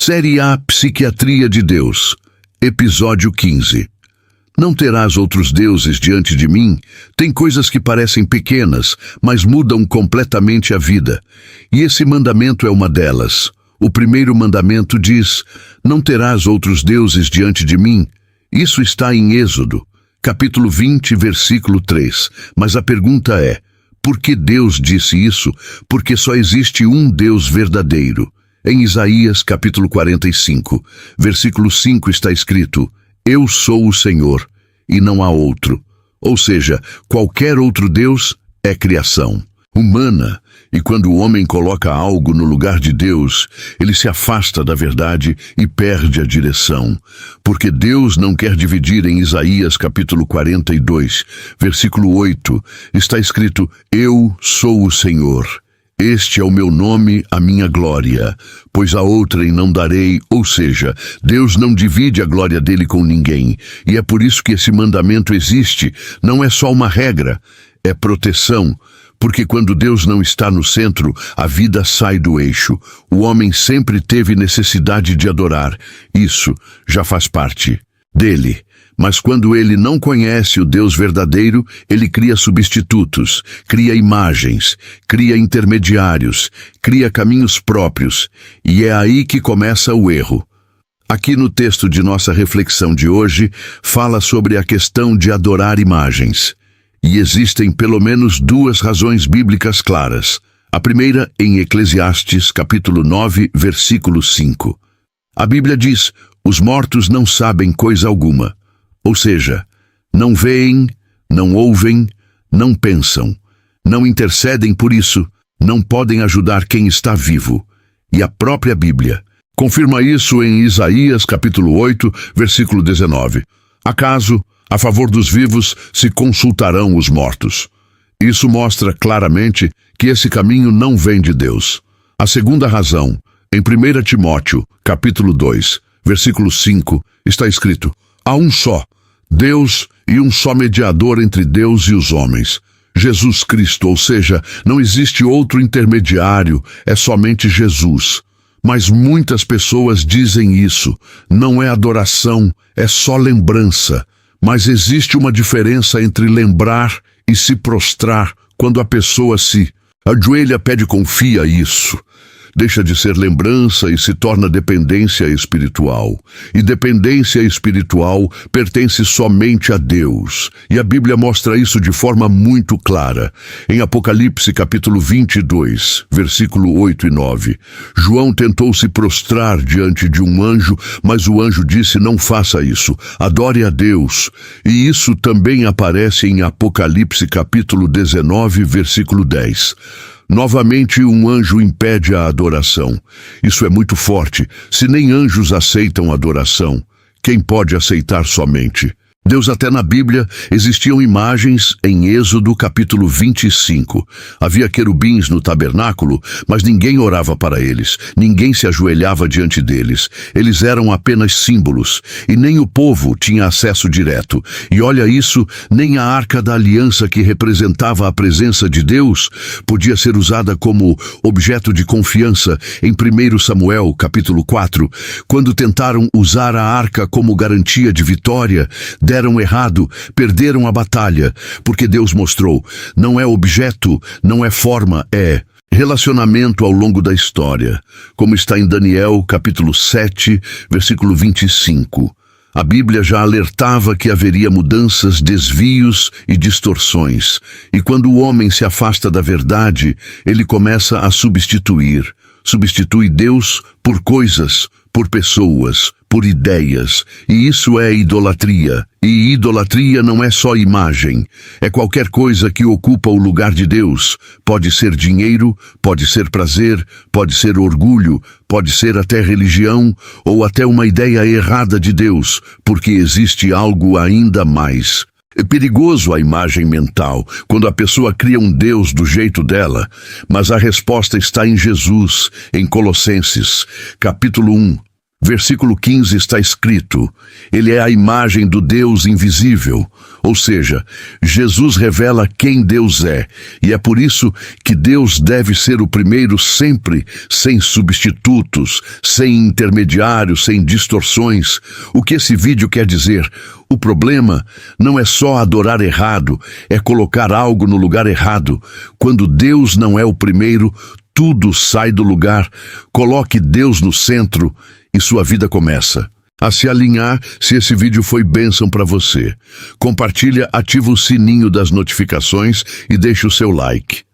Série A Psiquiatria de Deus, Episódio 15. Não terás outros deuses diante de mim tem coisas que parecem pequenas, mas mudam completamente a vida. E esse mandamento é uma delas. O primeiro mandamento diz: não terás outros deuses diante de mim. Isso está em Êxodo, capítulo 20, versículo 3. Mas a pergunta é: por que Deus disse isso? Porque só existe um Deus verdadeiro. Em Isaías, capítulo 45, versículo 5 está escrito: eu sou o Senhor, e não há outro. Ou seja, qualquer outro Deus é criação humana, e quando o homem coloca algo no lugar de Deus, ele se afasta da verdade e perde a direção. Porque Deus não quer dividir. Em Isaías capítulo 42, versículo 8, está escrito: eu sou o Senhor. Este é o meu nome, a minha glória, pois a outrem não darei. Ou seja, Deus não divide a glória dele com ninguém. E é por isso que esse mandamento existe. Não é só uma regra, é proteção. Porque quando Deus não está no centro, a vida sai do eixo. O homem sempre teve necessidade de adorar. Isso já faz parte dele. Mas quando ele não conhece o Deus verdadeiro, ele cria substitutos, cria imagens, cria intermediários, cria caminhos próprios. E é aí que começa o erro. Aqui no texto de nossa reflexão de hoje, fala sobre a questão de adorar imagens. E existem pelo menos duas razões bíblicas claras. A primeira em Eclesiastes, capítulo 9, versículo 5. A Bíblia diz: os mortos não sabem coisa alguma. Ou seja, não veem, não ouvem, não pensam, não intercedem por isso, não podem ajudar quem está vivo. E a própria Bíblia confirma isso em Isaías capítulo 8, versículo 19. Acaso, a favor dos vivos, se consultarão os mortos? Isso mostra claramente que esse caminho não vem de Deus. A segunda razão, em 1 Timóteo, capítulo 2, versículo 5, está escrito: há um só Deus e um só mediador entre Deus e os homens, Jesus Cristo. Ou seja, não existe outro intermediário, é somente Jesus. Mas muitas pessoas dizem isso. Não é adoração, é só lembrança. Mas existe uma diferença entre lembrar e se prostrar. Quando a pessoa se ajoelha, pede, confia isso. Deixa de ser lembrança e se torna dependência espiritual. E dependência espiritual pertence somente a Deus. E a Bíblia mostra isso de forma muito clara. Em Apocalipse capítulo 22, versículo 8 e 9. João tentou se prostrar diante de um anjo, mas o anjo disse: não faça isso, adore a Deus. E isso também aparece em Apocalipse capítulo 19, versículo 10. Novamente um anjo impede a adoração. Isso é muito forte. Se nem anjos aceitam adoração, quem pode aceitar somente Deus? Até na Bíblia existiam imagens. Em Êxodo capítulo 25. Havia querubins no tabernáculo, mas ninguém orava para eles, ninguém se ajoelhava diante deles. Eles eram apenas símbolos, e nem o povo tinha acesso direto. E olha isso, nem a Arca da Aliança, que representava a presença de Deus, podia ser usada como objeto de confiança. Em 1 Samuel capítulo 4, quando tentaram usar a arca como garantia de vitória, deram errado, perderam a batalha, porque Deus mostrou: não é objeto, não é forma, é relacionamento ao longo da história, como está em Daniel capítulo 7, versículo 25. A Bíblia já alertava que haveria mudanças, desvios e distorções, e quando o homem se afasta da verdade, ele começa a substitui Deus por coisas, por pessoas, por ideias, e isso é idolatria. E idolatria não é só imagem, é qualquer coisa que ocupa o lugar de Deus. Pode ser dinheiro, pode ser prazer, pode ser orgulho, pode ser até religião, ou até uma ideia errada de Deus, porque existe algo ainda mais. É perigoso a imagem mental, quando a pessoa cria um Deus do jeito dela, mas a resposta está em Jesus, em Colossenses, capítulo 1, Versículo 15 está escrito: Ele é a imagem do Deus invisível. Ou seja, Jesus revela quem Deus é, e é por isso que Deus deve ser o primeiro sempre, sem substitutos, sem intermediários, sem distorções. O que esse vídeo quer dizer? O problema não é só adorar errado, é colocar algo no lugar errado. Quando Deus não é o primeiro, tudo sai do lugar. Coloque Deus no centro e sua vida começa a se alinhar. Se esse vídeo foi bênção para você, compartilha, ativa o sininho das notificações e deixe o seu like.